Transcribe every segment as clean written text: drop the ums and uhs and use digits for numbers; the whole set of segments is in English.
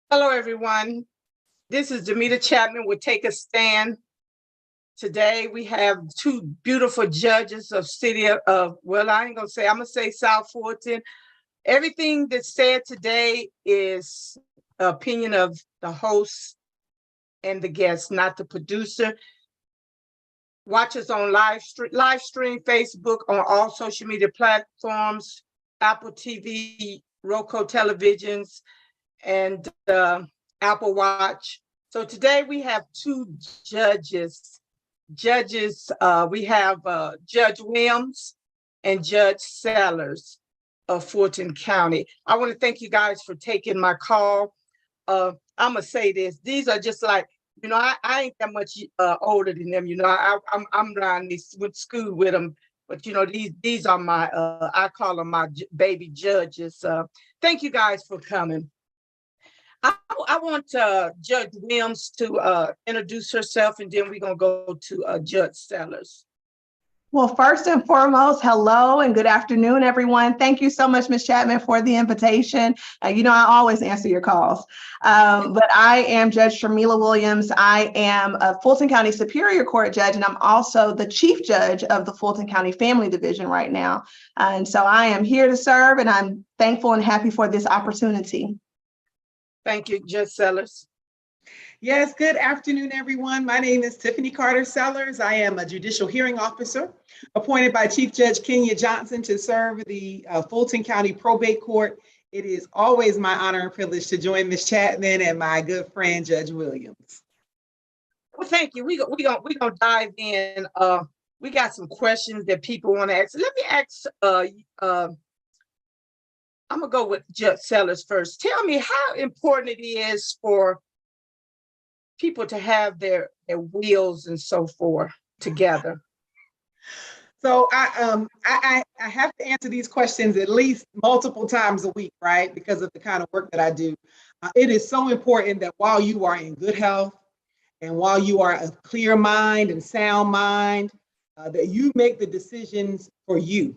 Hello, everyone. This is Damita Chatman with Take a Stand. Today, we have two beautiful judges of well, I ain't gonna say, I'm gonna say South Fulton. Everything that's said today is the opinion of the host and the guest, not the producer. Watch us on live stream, Facebook, on all social media platforms, Apple TV, Roku televisions, and Apple Watch. So today we have two judges. We have Judge Williams and Judge Sellers of Fulton County. I want to thank you guys for taking my call. I'm gonna say this: these are just like, I ain't that much older than them. I'm around this with school with them, but these are my I call them my baby judges. Thank you guys for coming. I want Judge Williams to introduce herself, and then we're going to go to Judge Sellers. Well, first and foremost, hello and good afternoon, everyone. Thank you so much, Ms. Chatman, for the invitation. I always answer your calls. But I am Judge Shermela Williams. I am a Fulton County Superior Court judge, and I'm also the Chief Judge of the Fulton County Family Division right now. And so I am here to serve, and I'm thankful and happy for this opportunity. Thank you, Judge Sellers. Yes, good afternoon, everyone. My name is Tiffany Sellers. I am a judicial hearing officer appointed by Chief Judge Kenya Johnson to serve the Fulton County Probate Court. It is always my honor and privilege to join Ms. Chatman and my good friend, Judge Williams. Well, thank you. We're gonna dive in. We got some questions that people want to ask. Let me ask, I'm gonna go with Judge Sellers first. Tell me how important it is for people to have their wills and so forth together. So I have to answer these questions at least multiple times a week, right? Because of the kind of work that I do. It is so important that while you are in good health and while you are a clear mind and sound mind, that you make the decisions for you.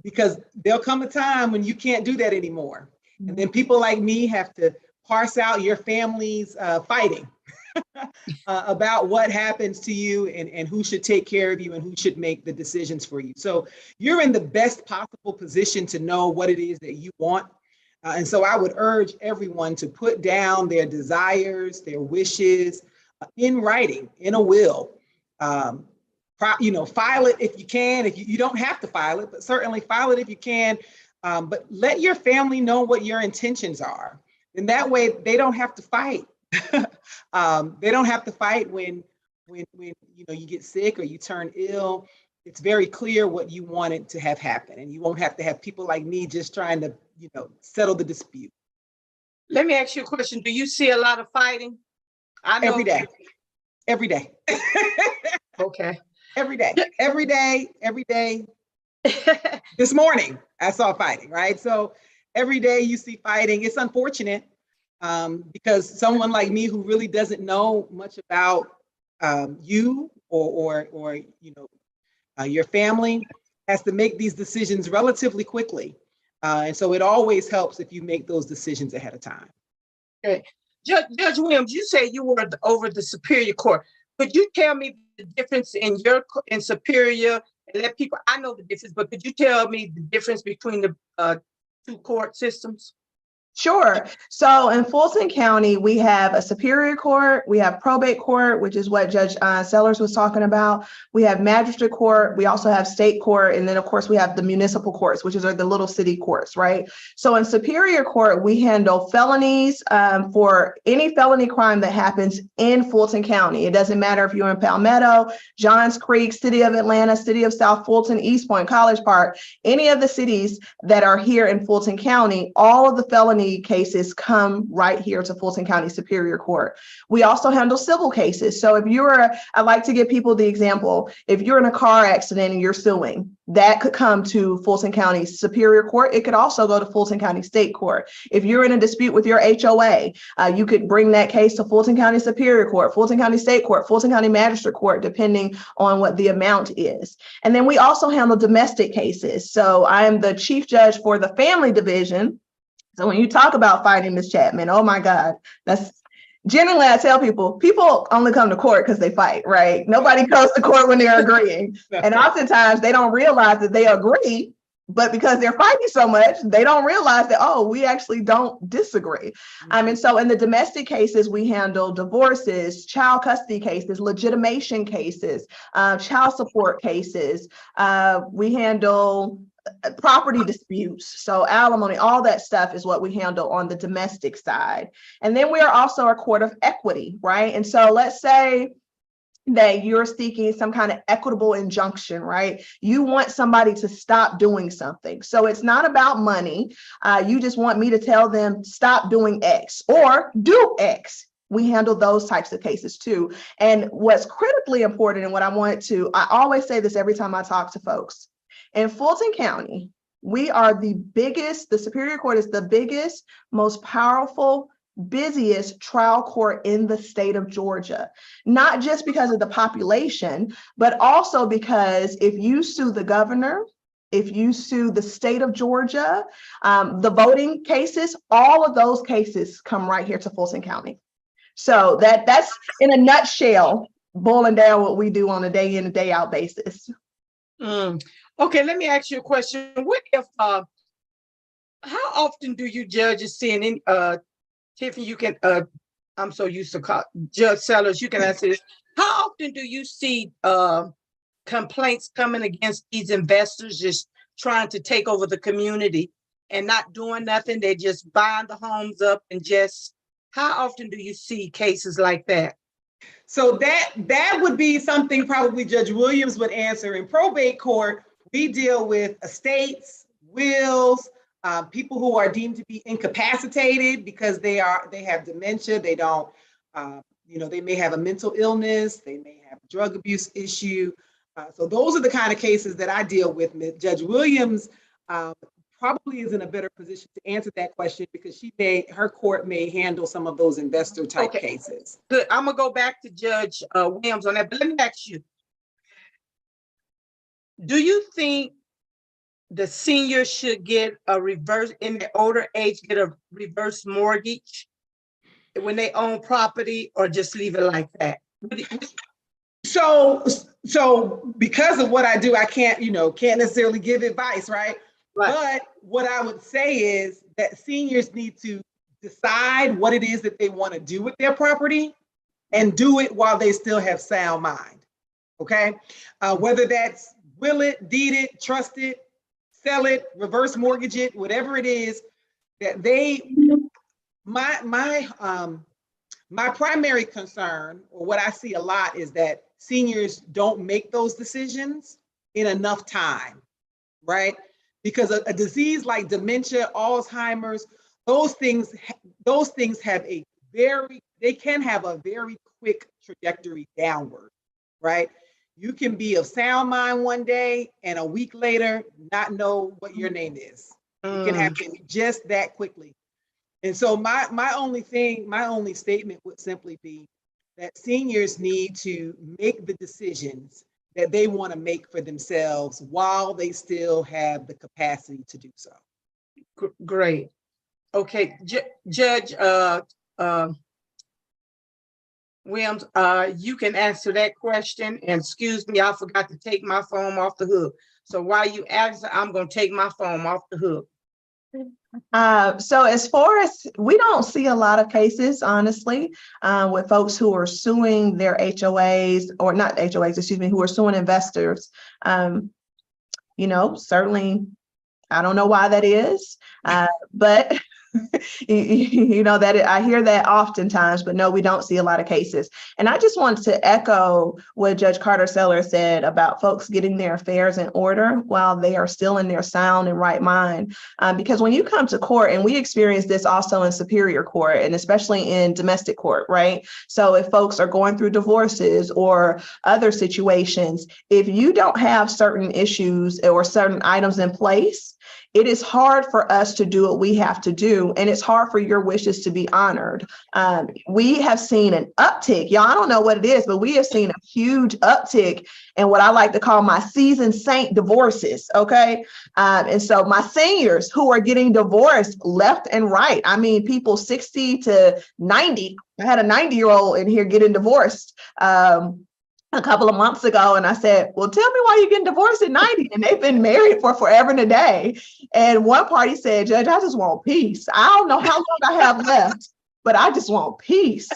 Because there'll come a time when you can't do that anymore. And then people like me have to parse out your family's fighting about what happens to you and who should take care of you and who should make the decisions for you. So you're in the best possible position to know what it is that you want. And so I would urge everyone to put down their desires, their wishes in writing, in a will. File it if you can. If you don't have to file it, but certainly file it if you can. But let your family know what your intentions are. And that way they don't have to fight. They don't have to fight when you get sick or you turn ill. It's very clear what you wanted to have happen, and you won't have to have people like me just trying to settle the dispute. Let me ask you a question. Do you see a lot of fighting? I know Every day. Okay. Every day. This morning, I saw fighting, right? So every day you see fighting. It's unfortunate because someone like me who really doesn't know much about you or your family has to make these decisions relatively quickly. And so it always helps if you make those decisions ahead of time. Okay. Judge Williams, you say you were over the Superior Court. Could you tell me the difference in Superior, and let people, I know the difference, but could you tell me the difference between the two court systems? Sure. So in Fulton County, we have a Superior Court, we have Probate Court, which is what Judge Sellers was talking about. We have Magistrate Court, we also have State Court, and then of course we have the Municipal Courts, which are the little city courts, right? So in Superior Court, we handle felonies for any felony crime that happens in Fulton County. It doesn't matter if you're in Palmetto, Johns Creek, City of Atlanta, City of South Fulton, East Point, College Park, any of the cities that are here in Fulton County, all of the felony cases come right here to Fulton County Superior Court. We also handle civil cases. So if I like to give people the example, if you're in a car accident and you're suing, that could come to Fulton County Superior Court. It could also go to Fulton County State Court. If you're in a dispute with your HOA, you could bring that case to Fulton County Superior Court, Fulton County State Court, Fulton County Magistrate Court, depending on what the amount is. And then we also handle domestic cases. So I am the Chief Judge for the Family Division. So when you talk about fighting, Ms. Chapman, oh my God, that's generally I tell people only come to court because they fight, right? Nobody goes to court when they're agreeing. And oftentimes they don't realize that they agree, but because they're fighting so much, they don't realize that, oh, we actually don't disagree. And so in the domestic cases, we handle divorces, child custody cases, legitimation cases, child support cases. We handle property disputes. So alimony, all that stuff is what we handle on the domestic side. And then we are also a court of equity, right? And so let's say that you're seeking some kind of equitable injunction, right? You want somebody to stop doing something. So it's not about money. You just want me to tell them stop doing X or do X. We handle those types of cases too. And what's critically important and what I always say this every time I talk to folks. In Fulton County, we are the Superior Court is the biggest, most powerful, busiest trial court in the state of Georgia, not just because of the population, but also because if you sue the governor, if you sue the state of Georgia, the voting cases, all of those cases come right here to Fulton County. So that's in a nutshell, boiling down what we do on a day in and day out basis. Okay, let me ask you a question. What if, how often do you judges see in, Tiffany, you can, I'm so used to call Judge Sellers, you can answer this. How often do you see complaints coming against these investors just trying to take over the community and not doing nothing? They're just buying the homes up and just, how often do you see cases like that? So that would be something probably Judge Williams would answer. In probate court, we deal with estates, wills, people who are deemed to be incapacitated because they have dementia, they don't, they may have a mental illness, they may have a drug abuse issue. So those are the kind of cases that I deal with. Judge Williams probably is in a better position to answer that question because her court may handle some of those investor type cases. Good. I'm gonna go back to Judge Williams on that, but let me ask you, do you think the seniors should get a reverse, in the older age, get a reverse mortgage when they own property, or just leave it like that? So because of what I do, I can't necessarily give advice, right? But what I would say is that seniors need to decide what it is that they want to do with their property and do it while they still have sound mind. Okay. Whether that's will it, deed it, trust it, sell it, reverse mortgage it, whatever it is that my primary concern, or what I see a lot, is that seniors don't make those decisions in enough time, right? Because a disease like dementia, Alzheimer's, those things they can have a very quick trajectory downward, right? You can be of sound mind one day and a week later not know what your name is. It can happen just that quickly. And so my only statement would simply be that seniors need to make the decisions that they want to make for themselves while they still have the capacity to do so. Great. Okay, Judge Williams, you can answer that question. And excuse me, I forgot to take my phone off the hook. So while you answer, I'm going to take my phone off the hook. So as far as, we don't see a lot of cases, honestly, with folks who are suing their HOAs, or not HOAs, excuse me, who are suing investors. Certainly, I don't know why that is, but that I hear that oftentimes, but no, we don't see a lot of cases. And I just wanted to echo what Judge Carter Sellers said about folks getting their affairs in order while they are still in their sound and right mind. Because when you come to court, and we experience this also in Superior Court and especially in domestic court, right? So if folks are going through divorces or other situations, if you don't have certain issues or certain items in place, it is hard for us to do what we have to do, and it's hard for your wishes to be honored. We have seen an uptick. Y'all, I don't know what it is, but we have seen a huge uptick in what I like to call my seasoned saint divorces, okay? And so my seniors who are getting divorced left and right. I mean, people 60 to 90. I had a 90-year-old in here getting divorced a couple of months ago. And I said, well, tell me why you're getting divorced at 90. And they've been married for forever and a day. And one party said, Judge, I just want peace. I don't know how long I have left, but I just want peace.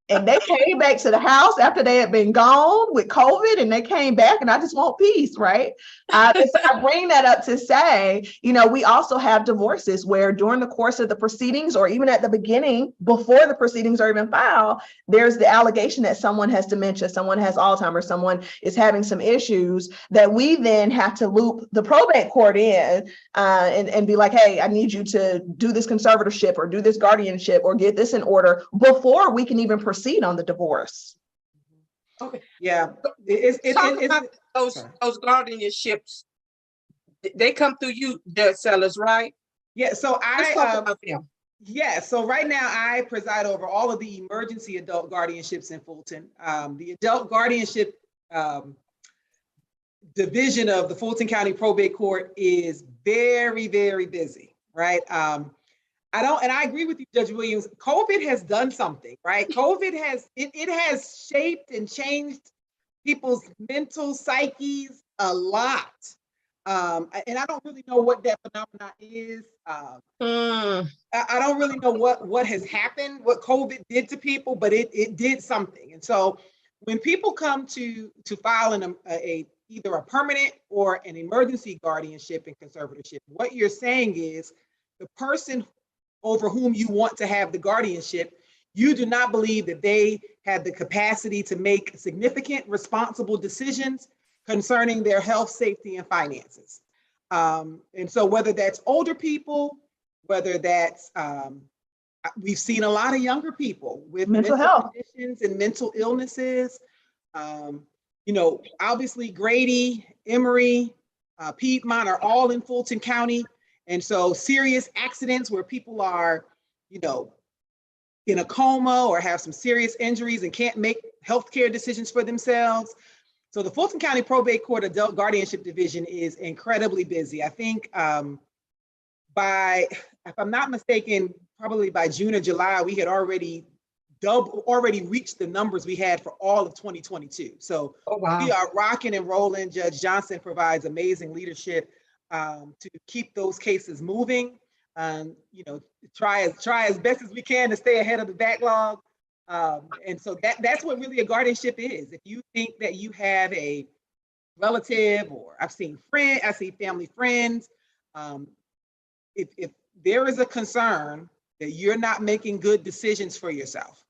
And they came back to the house after they had been gone with COVID, and they came back, and I just want peace, right? And so I bring that up to say, you know, we also have divorces where during the course of the proceedings, or even at the beginning, before the proceedings are even filed, there's the allegation that someone has dementia, someone has Alzheimer's, someone is having some issues, that we then have to loop the probate court in and be like, hey, I need you to do this conservatorship or do this guardianship or get this in order before we can even proceed on the divorce. Okay. Yeah. Those guardianships, they come through you, Judge Sellers, right? Yeah. So Let's talk about them. Yeah, so right now I preside over all of the emergency adult guardianships in Fulton. The adult guardianship division of the Fulton County Probate Court is very, very busy, right? I agree with you, Judge Williams. COVID has done something, right? COVID has shaped and changed people's mental psyches a lot. And I don't really know what that phenomenon is. I don't really know what has happened, what COVID did to people, but it did something. And so when people come to file either a permanent or an emergency guardianship and conservatorship, what you're saying is the person over whom you want to have the guardianship, you do not believe that they have the capacity to make significant, responsible decisions concerning their health, safety, and finances. And so whether that's older people, whether that's, we've seen a lot of younger people with mental health conditions and mental illnesses. You know, obviously Grady, Emory, Piedmont are all in Fulton County. And so serious accidents where people are, you know, in a coma or have some serious injuries and can't make healthcare decisions for themselves. So the Fulton County Probate Court Adult Guardianship Division is incredibly busy. I think if I'm not mistaken, probably by June or July, we had already reached the numbers we had for all of 2022. So we are rocking and rolling. Judge Johnson provides amazing leadership to keep those cases moving. You know, try as best as we can to stay ahead of the backlog. And so that's what really a guardianship is. If you think that you have a relative, or I see family friends, if there is a concern that you're not making good decisions for yourself,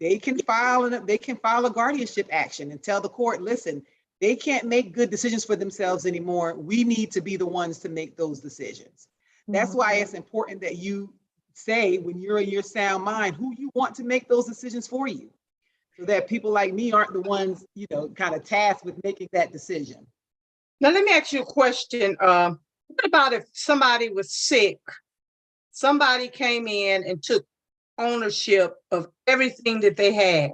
they can file a guardianship action and tell the court, listen, they can't make good decisions for themselves anymore. We need to be the ones to make those decisions. That's why it's important that you say, when you're in your sound mind, who you want to make those decisions for you, so that people like me aren't the ones, you know, kind of tasked with making that decision. Now, let me ask you a question. What about if somebody was sick? Somebody came in and took ownership of everything that they had.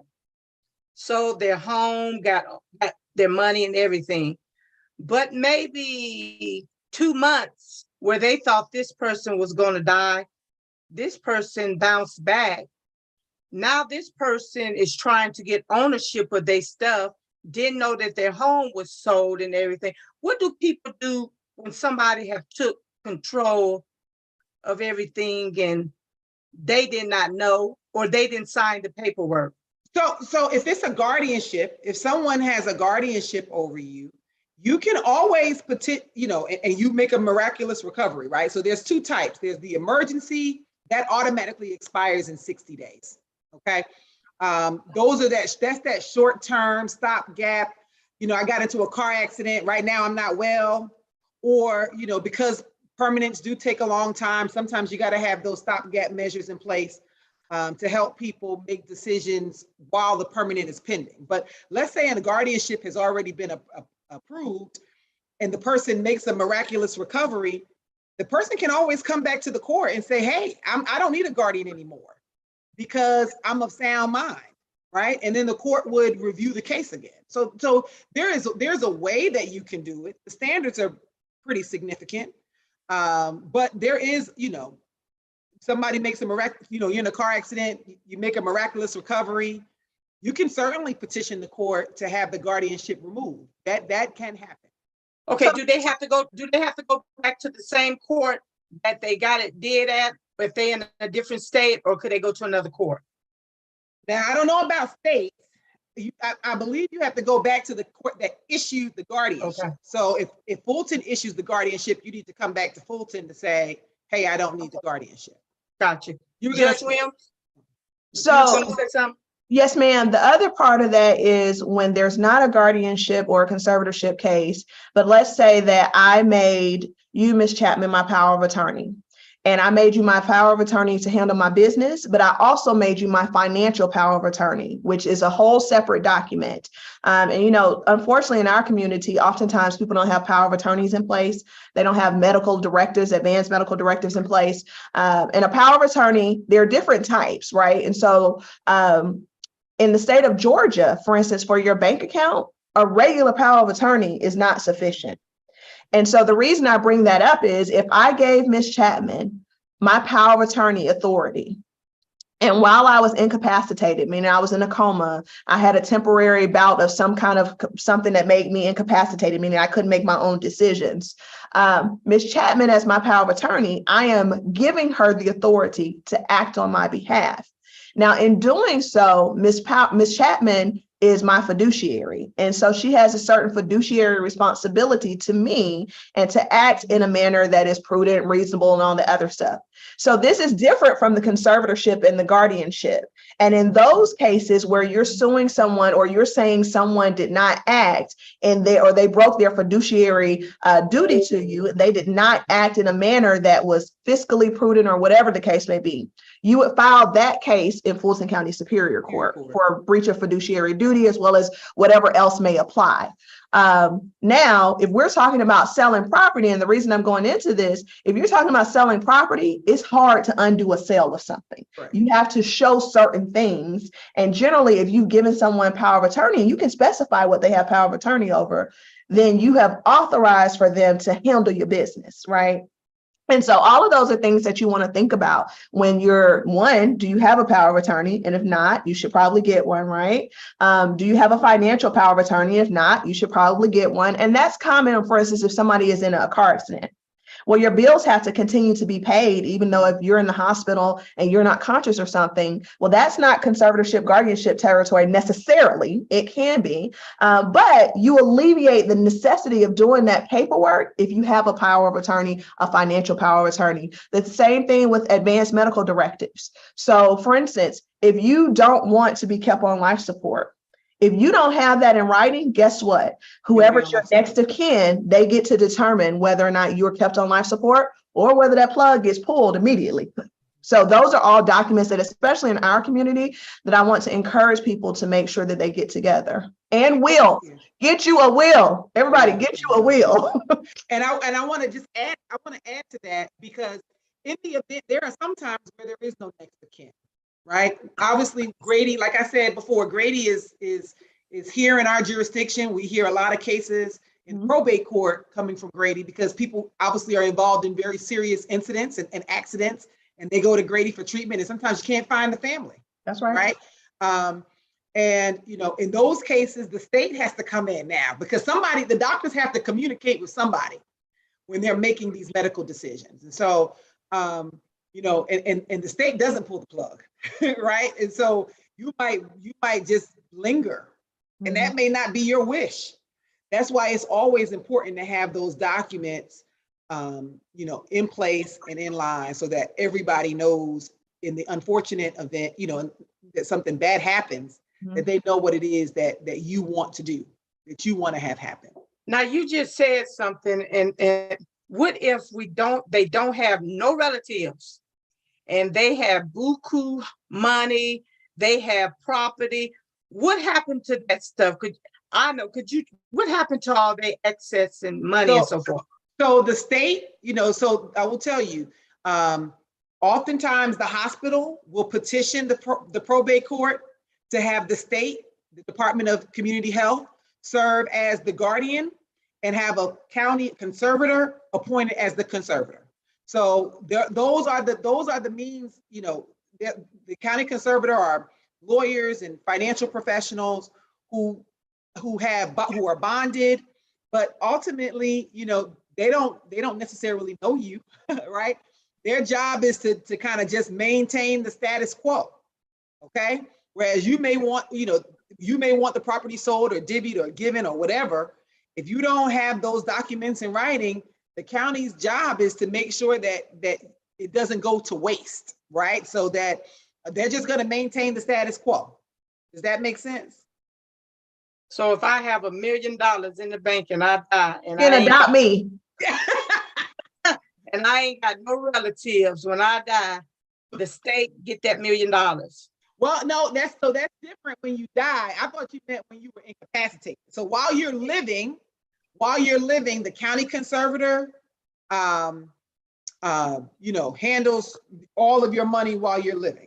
Sold their home, got their money and everything. But maybe 2 months where they thought this person was going to die, this person bounced back. Now this person is trying to get ownership of their stuff, didn't know that their home was sold and everything. What do people do when somebody have took control of everything and they did not know, or they didn't sign the paperwork? So if it's a guardianship, if someone has a guardianship over you, you can always and you make a miraculous recovery, right? So there's two types. There's the emergency that automatically expires in 60 days. Okay. That's that short-term stopgap. You know, I got into a car accident. Right now I'm not well. Or, you know, because permanents do take a long time, sometimes you got to have those stopgap measures in place to help people make decisions while the permanent is pending. But let's say a guardianship has already been approved, and the person makes a miraculous recovery, the person can always come back to the court and say, hey, I don't need a guardian anymore because I'm of sound mind, right? And then the court would review the case again. So there's a way that you can do it. The standards are pretty significant, but there is, somebody makes a miraculous, you're in a car accident, you make a miraculous recovery, you can certainly petition the court to have the guardianship removed. That can happen. Okay, do they have to go back to the same court that they did at, if they're in a different state, or could they go to another court? Now, I don't know about states. I believe you have to go back to the court that issued the guardianship. Okay. So if Fulton issues the guardianship, you need to come back to Fulton to say, hey, I don't need the guardianship. Gotcha. You were Judge gonna- Williams? So, You was gonna say something? yes, ma'am. The other part of that is when there's not a guardianship or a conservatorship case, but let's say that I made you, Ms. Chatman, my power of attorney, and I made you my power of attorney to handle my business, but I also made you my financial power of attorney, which is a whole separate document. And, unfortunately, in our community, oftentimes people don't have power of attorneys in place. They don't have medical directives, advanced medical directives in place. And a power of attorney, there are different types, right? And so, in the state of Georgia, for instance, for your bank account, a regular power of attorney is not sufficient. And so the reason I bring that up is if I gave Ms. Chatman my power of attorney authority, and while I was incapacitated, meaning I was in a coma, I had a temporary bout of some kind of something that made me incapacitated, meaning I couldn't make my own decisions. Ms. Chatman, as my power of attorney, I am giving her the authority to act on my behalf. Now, in doing so, Ms. Chatman is my fiduciary. And so she has a certain fiduciary responsibility to me and to act in a manner that is prudent, reasonable, and all the other stuff. So this is different from the conservatorship and the guardianship. And in those cases where you're suing someone or you're saying someone did not act and they broke their fiduciary duty to you, they did not act in a manner that was fiscally prudent or whatever the case may be, you would file that case in Fulton County Superior Court for breach of fiduciary duty, as well as whatever else may apply. Now, if we're talking about selling property, and the reason I'm going into this, if you're talking about selling property, it's hard to undo a sale of something. Right. You have to show certain things. And generally, if you've given someone power of attorney, and you can specify what they have power of attorney over, then you have authorized for them to handle your business, right? And so all of those are things that you want to think about when you're, one, do you have a power of attorney? And if not, you should probably get one, right? Do you have a financial power of attorney? If not, you should probably get one. And that's common, for instance, if somebody is in a car accident. Well, your bills have to continue to be paid, even though if you're in the hospital and you're not conscious or something, well, that's not conservatorship, guardianship territory necessarily. It can be, but you alleviate the necessity of doing that paperwork if you have a power of attorney, a financial power of attorney. The same thing with advanced medical directives. So, for instance, if you don't want to be kept on life support, if you don't have that in writing, guess what? Whoever's your next of kin, they get to determine whether or not you're kept on life support or whether that plug gets pulled immediately. So those are all documents that, especially in our community, that I want to encourage people to make sure that they get together. And will. Get you a will. Everybody, get you a will. And I want to just add, to that, because in the event, there are some times where there is no next of kin. Right. Obviously, Grady, like I said before, Grady is here in our jurisdiction. We hear a lot of cases in probate court coming from Grady because people obviously are involved in very serious incidents and accidents, and they go to Grady for treatment. And sometimes you can't find the family. That's right. Right. And, in those cases, the state has to come in now because the doctors have to communicate with somebody when they're making these medical decisions. And so, and the state doesn't pull the plug, right? And so you might just linger, and that may not be your wish. That's why it's always important to have those documents, in place and in line so that everybody knows in the unfortunate event, that something bad happens, that they know what it is that you want to do, that you want to have happen. Now, you just said something, and what if they don't have no relatives and they have buku money, they have property? What happened to that stuff? I know, what happened to all their excess and money and so forth? So the state, so I will tell you, oftentimes the hospital will petition the probate court to have the state, the Department of Community Health, serve as the guardian and have a county conservator appointed as the conservator. So those are the means, the county conservator are lawyers and financial professionals who are bonded, but ultimately, they don't necessarily know you, right? Their job is to kind of just maintain the status quo, okay? Whereas you may want the property sold or divvied or given or whatever. If you don't have those documents in writing, the county's job is to make sure that it doesn't go to waste, right? So that they're just going to maintain the status quo. Does that make sense? So if I have $1 million in the bank and I die, and adopt me. And I ain't got no relatives, when I die, the state get that $1 million. Well, no, that's different when you die. I thought you meant when you were incapacitated. So while you're living, the county conservator, handles all of your money while you're living.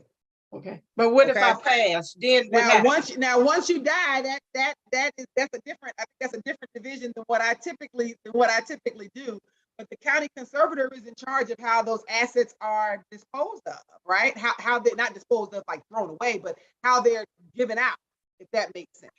Okay. But what if I pass? Then once you die, that's a different division than what I typically do. But the county conservator is in charge of how those assets are disposed of, right? How they're not disposed of like thrown away, but how they're given out, if that makes sense.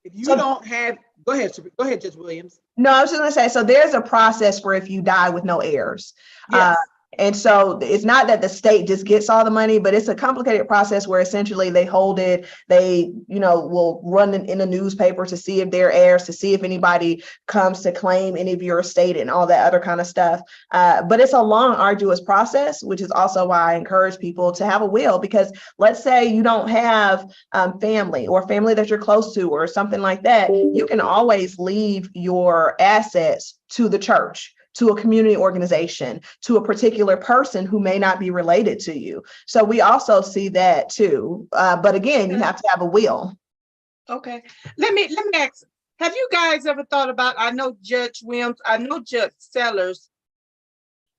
If you don't have, go ahead, Judge Williams. No, I was just gonna say, so there's a process for if you die with no heirs. Yes. And so it's not that the state just gets all the money, but it's a complicated process where essentially they hold it. They, will run in the newspaper to see if they're heirs, to see if anybody comes to claim any of your estate and all that other kind of stuff. But it's a long, arduous process, which is also why I encourage people to have a will, because let's say you don't have family or family that you're close to or something like that. You can always leave your assets to the church, to a community organization, to a particular person who may not be related to you. So we also see that too. But again, you have to have a will. Okay. Let me ask, have you guys ever thought about, I know Judge Williams, I know Judge Sellers,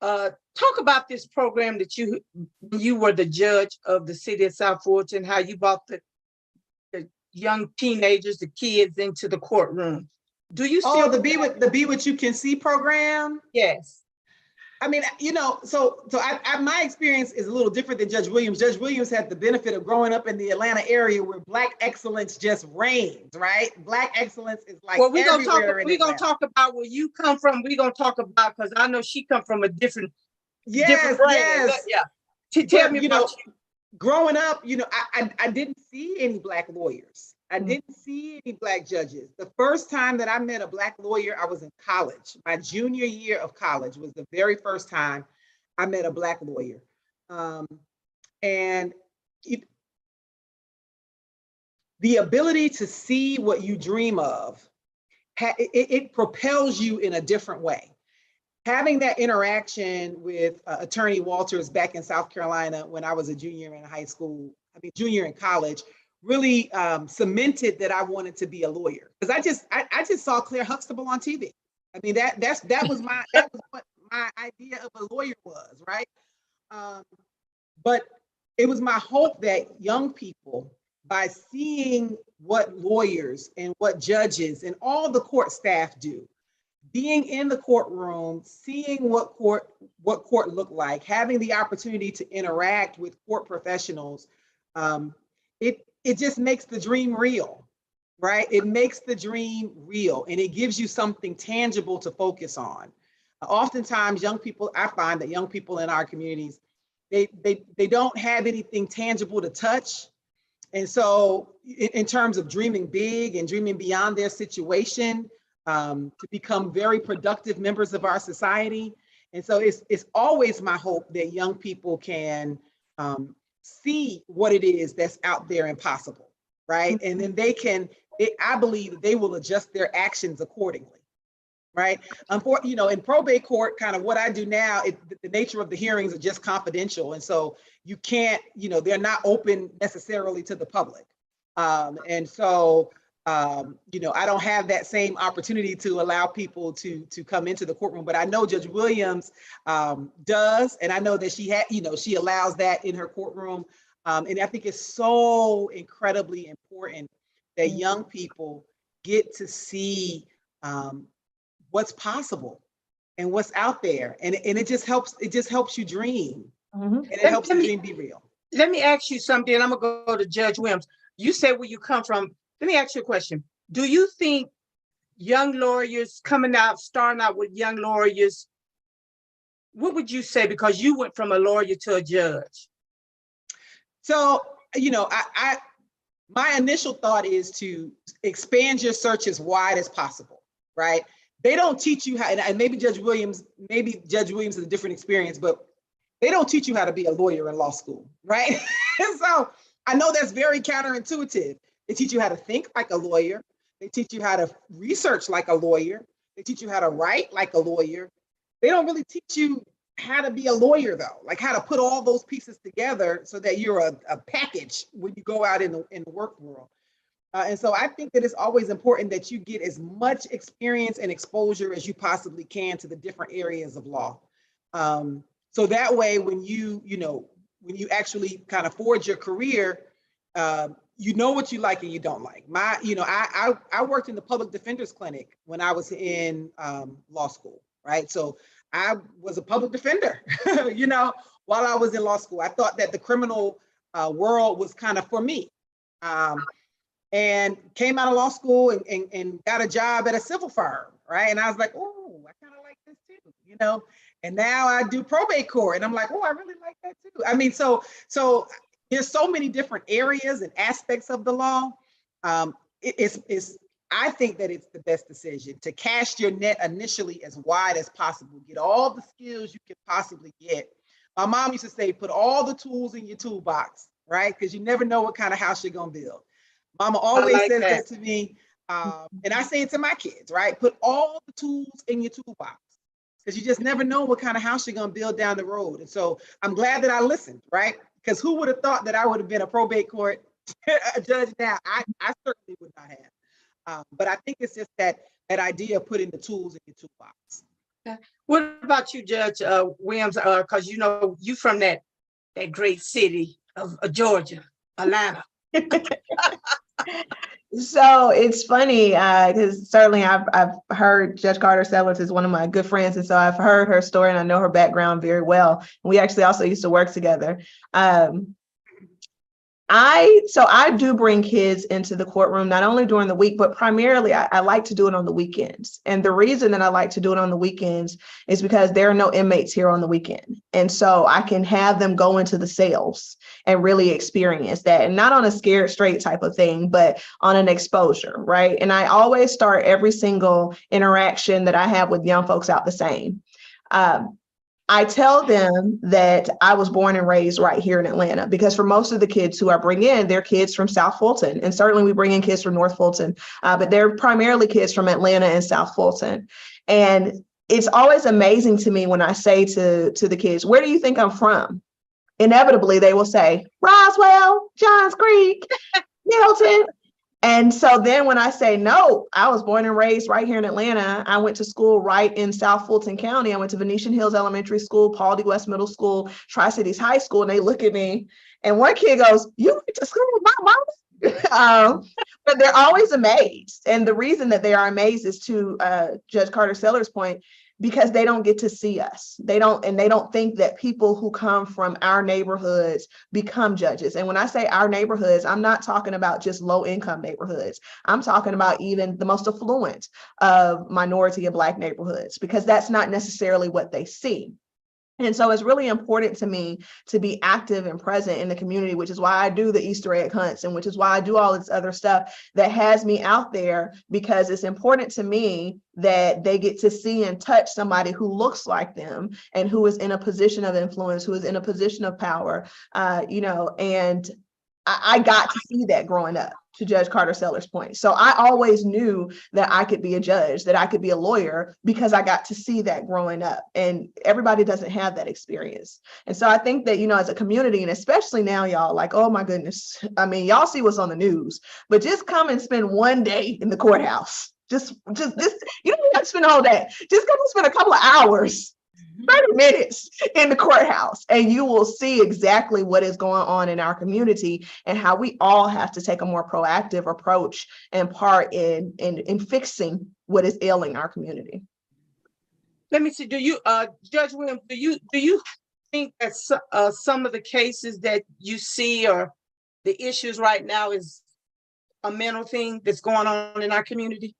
talk about this program that you were the judge of the city of South Fulton, how you brought the young teenagers, the kids into the courtroom. Do you see the Be What You Can See program? Yes. I mean, so my experience is a little different than Judge Williams. Judge Williams had the benefit of growing up in the Atlanta area where Black excellence just reigns, right? Black excellence is like we're gonna talk about where you come from. We're gonna talk about, because I know she come from a different yes. Yeah. Tell me about you. Growing up, I didn't see any Black lawyers. I didn't see any Black judges. The first time that I met a Black lawyer, I was in college. My junior year of college was the very first time I met a Black lawyer. And the ability to see what you dream of, it propels you in a different way. Having that interaction with Attorney Walters back in South Carolina when I was a junior junior in college, really cemented that I wanted to be a lawyer, because I just saw Claire Huxtable on TV. I mean, that was what my idea of a lawyer was, right? But it was my hope that young people, by seeing what lawyers and what judges and all the court staff do, being in the courtroom, seeing what court looked like, having the opportunity to interact with court professionals, it just makes the dream real, right? It makes the dream real, and it gives you something tangible to focus on. Oftentimes, I find that young people in our communities, they don't have anything tangible to touch. And so in terms of dreaming big and dreaming beyond their situation, to become very productive members of our society. And so it's always my hope that young people can see what it is that's out there and possible, right? And then I believe they will adjust their actions accordingly, right? In probate court, kind of what I do now, the nature of the hearings are just confidential. And so you can't, they're not open necessarily to the public. And so I don't have that same opportunity to allow people to come into the courtroom, but I know Judge Williams does, and I know that she allows that in her courtroom. And I think it's so incredibly important that young people get to see what's possible and what's out there, and it just helps you dream, and it helps the dream be real. Let me ask you something. I'm gonna go to Judge Williams. You said where you come from. Let me ask you a question. Do you think young lawyers starting out with young lawyers, what would you say? Because you went from a lawyer to a judge. So, my initial thought is to expand your search as wide as possible, right? They don't teach you how, and maybe Judge Williams has a different experience, but they don't teach you how to be a lawyer in law school, right? And so I know that's very counterintuitive. They teach you how to think like a lawyer. They teach you how to research like a lawyer. They teach you how to write like a lawyer. They don't really teach you how to be a lawyer, though, like how to put all those pieces together so that you're a package when you go out in the work world. And so I think that it's always important that you get as much experience and exposure as you possibly can to the different areas of law. So that way, when you actually kind of forge your career, you know what you like and you don't like. I worked in the public defender's clinic when I was in law school, right? So I was a public defender, while I was in law school. I thought that the criminal world was kind of for me. And came out of law school and got a job at a civil firm, right? And I was like, oh, I kind of like this too, And now I do probate court, and I'm like, oh, I really like that too. I mean, so there's so many different areas and aspects of the law. I think that it's the best decision to cast your net initially as wide as possible. Get all the skills you can possibly get. My mom used to say, put all the tools in your toolbox, right? Because you never know what kind of house you're gonna build. Mama always says that to me, and I say it to my kids, right? Put all the tools in your toolbox, because you just never know what kind of house you're going to build down the road. And so I'm glad that I listened, right? Because who would have thought that I would have been a probate court judge now? I certainly would not have. But I think it's just that idea of putting the tools in your toolbox. Okay. What about you, Judge Williams? Because you from that great city of Georgia, Atlanta. So it's funny because certainly I've heard Judge Carter Sellers is one of my good friends, and so I've heard her story and I know her background very well. We actually also used to work together. I do bring kids into the courtroom, not only during the week, but primarily I like to do it on the weekends. And the reason that I like to do it on the weekends is because there are no inmates here on the weekend. And so I can have them go into the cells and really experience that, and not on a scared straight type of thing, but on an exposure, right? And I always start every single interaction that I have with young folks out the same. I tell them that I was born and raised right here in Atlanta, because for most of the kids who I bring in, they're kids from South Fulton. And certainly we bring in kids from North Fulton, but they're primarily kids from Atlanta and South Fulton. And it's always amazing to me when I say to the kids, where do you think I'm from? Inevitably, they will say, Roswell, Johns Creek, Middleton. And so then when I say, no, I was born and raised right here in Atlanta. I went to school right in South Fulton County. I went to Venetian Hills Elementary School, Paul D. West Middle School, Tri-Cities High School. And they look at me and one kid goes, you went to school with my mama? But they're always amazed. And the reason that they are amazed is to Judge Carter Sellers' point, because they don't get to see us. They don't think that people who come from our neighborhoods become judges. And when I say our neighborhoods, I'm not talking about just low income neighborhoods. I'm talking about even the most affluent of minority and Black neighborhoods, because that's not necessarily what they see. And so it's really important to me to be active and present in the community, which is why I do the Easter egg hunts, and which is why I do all this other stuff that has me out there, because it's important to me that they get to see and touch somebody who looks like them and who is in a position of influence, who is in a position of power, and I got to see that growing up, to Judge Carter Sellers' point. So I always knew that I could be a judge, that I could be a lawyer, because I got to see that growing up. And everybody doesn't have that experience. And so I think that, as a community, and especially now, y'all, like, oh my goodness, I mean, y'all see what's on the news, but just come and spend one day in the courthouse. Just you don't have to spend the whole day. Just come and spend a couple of hours, 30 minutes in the courthouse, and you will see exactly what is going on in our community and how we all have to take a more proactive approach and part in fixing what is ailing our community. Let me see. Do you, Judge Williams, do you think that some of the cases that you see or the issues right now is a mental thing that's going on in our community?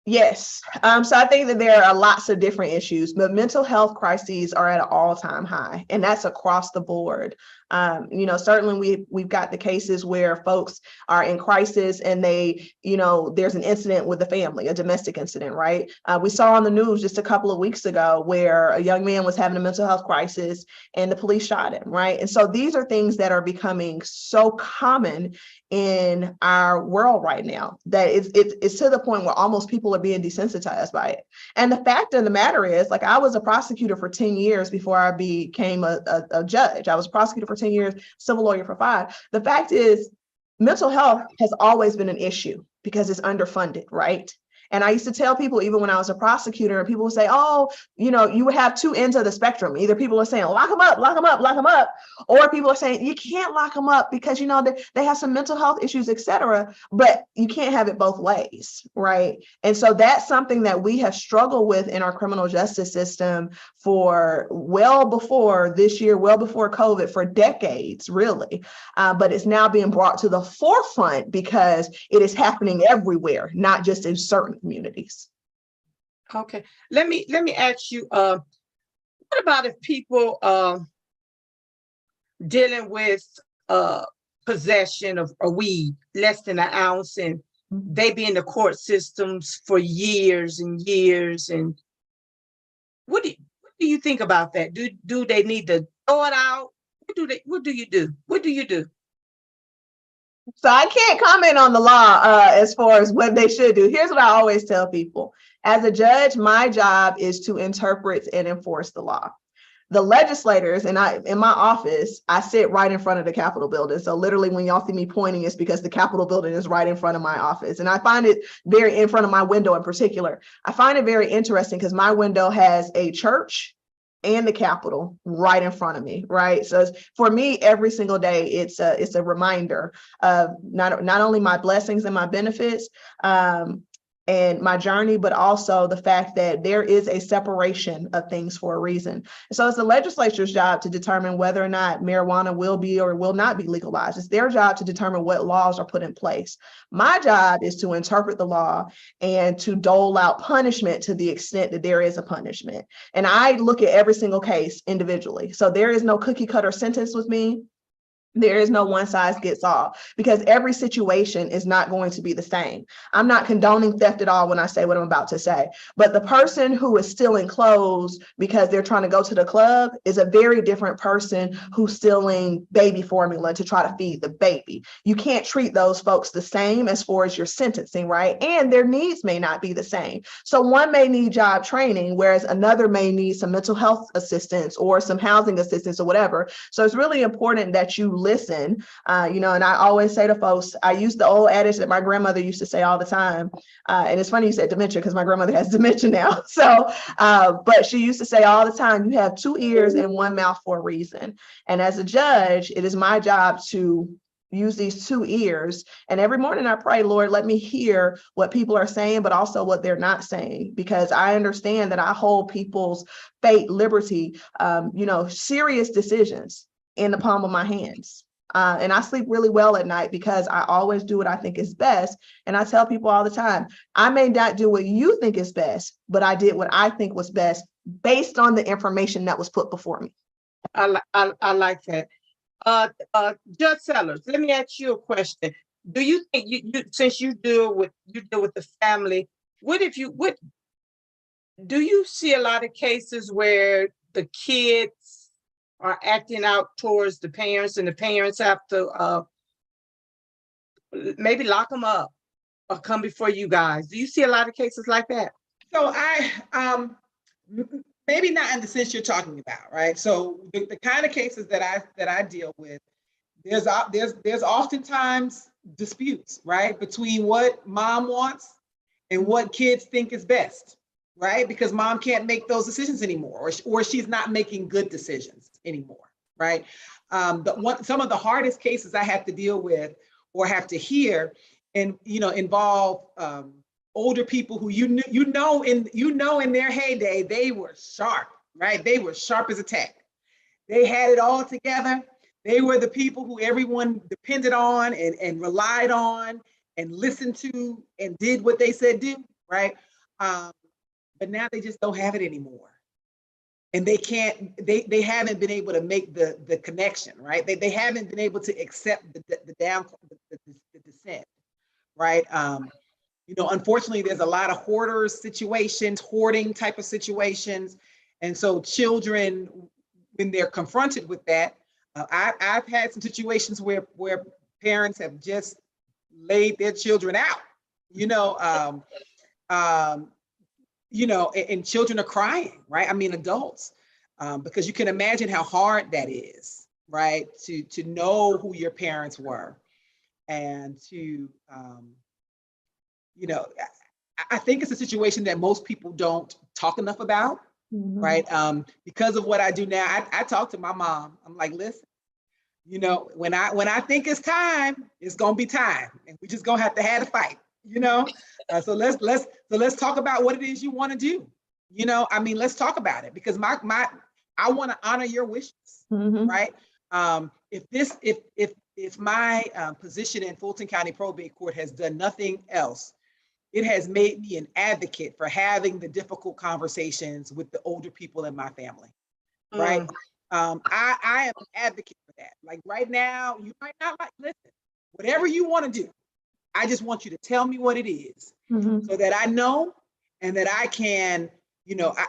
Yes. So I think that there are lots of different issues, but mental health crises are at an all-time high, and that's across the board. Certainly we've got the cases where folks are in crisis and they, there's an incident with the family, a domestic incident, right? We saw on the news just a couple of weeks ago where a young man was having a mental health crisis and the police shot him, right? And so these are things that are becoming so common in our world right now that it's to the point where almost people are being desensitized by it. And the fact of the matter is, like, I was a prosecutor for 10 years before I became a judge. I was a prosecutor for 10 years, civil lawyer for 5. The fact is, mental health has always been an issue because it's underfunded, right? And I used to tell people, even when I was a prosecutor, and people would say, oh, you would have two ends of the spectrum. Either people are saying, lock them up, lock them up, lock them up. Or people are saying, you can't lock them up because, they have some mental health issues, et cetera, but you can't have it both ways, right? And so that's something that we have struggled with in our criminal justice system for well before this year, well before COVID, for decades, really. But it's now being brought to the forefront because it is happening everywhere, not just in certain communities. Okay, let me ask you, what about if people dealing with possession of a weed less than an ounce, and they be in the court systems for years and years, and what do you think about that? Do they need to throw it out? What do you do? So I can't comment on the law as far as what they should do. Here's what I always tell people. As a judge, my job is to interpret and enforce the law. The legislators, and in my office, I sit right in front of the Capitol building. So literally when y'all see me pointing, it's because the Capitol building is right in front of my office. And I find it very in front of my window in particular. I find it very interesting because my window has a church and the Capitol right in front of me, right? So for me, every single day, it's a reminder of not only my blessings and my benefits, and my journey, but also the fact that there is a separation of things for a reason. So it's the legislature's job to determine whether or not marijuana will be or will not be legalized. It's their job to determine what laws are put in place. My job is to interpret the law and to dole out punishment to the extent that there is a punishment. And I look at every single case individually. So there is no cookie cutter sentence with me. There is no one size fits all, because every situation is not going to be the same. I'm not condoning theft at all when I say what I'm about to say, but the person who is stealing clothes because they're trying to go to the club is a very different person who's stealing baby formula to try to feed the baby. You can't treat those folks the same as far as your sentencing, right? And their needs may not be the same. So one may need job training, whereas another may need some mental health assistance or some housing assistance or whatever. So it's really important that you listen, and I always say to folks, I use the old adage that my grandmother used to say all the time. And it's funny you said dementia because my grandmother has dementia now. So, but she used to say all the time, you have 2 ears and 1 mouth for a reason. And as a judge, it is my job to use these 2 ears. And every morning I pray, Lord, let me hear what people are saying, but also what they're not saying, because I understand that I hold people's fate, liberty, serious decisions in the palm of my hands. And I sleep really well at night because I always do what I think is best. And I tell people all the time, I may not do what you think is best, but I did what I think was best based on the information that was put before me. I like that. Judge Sellers, let me ask you a question. Do you think you since you deal with the family, what do you see a lot of cases where the kids are acting out towards the parents and the parents have to maybe lock them up or come before you guys? Do you see a lot of cases like that? So maybe not in the sense you're talking about, right? So the kind of cases that I deal with, there's oftentimes disputes, right, between what mom wants and what kids think is best, right? Because mom can't make those decisions anymore, or she's not making good decisions anymore, right? Some of the hardest cases I have to deal with or have to hear, and involve older people who in their heyday they were sharp, right? They were sharp as a tack. They had it all together. They were the people who everyone depended on and relied on and listened to and did what they said do, right? But now they just don't have it anymore. And they haven't been able to make the connection, right? They haven't been able to accept the descent, right? Unfortunately, there's a lot of hoarding type of situations. And so children, when they're confronted with that, I've had some situations where parents have just laid their children out, and children are crying, right? I mean, adults, because you can imagine how hard that is, right? To know who your parents were, and to, I think it's a situation that most people don't talk enough about, right? Because of what I do now, I talk to my mom. I'm like, listen, when I think it's time, it's gonna be time, and we just gonna have to have a fight, So let's talk about what it is you want to do. Let's talk about it, because I want to honor your wishes, right? If my position in Fulton County Probate Court has done nothing else, it has made me an advocate for having the difficult conversations with the older people in my family, right? I am an advocate for that. Like right now, you might not listen, whatever you want to do, I just want you to tell me what it is, so that I know, and that I can,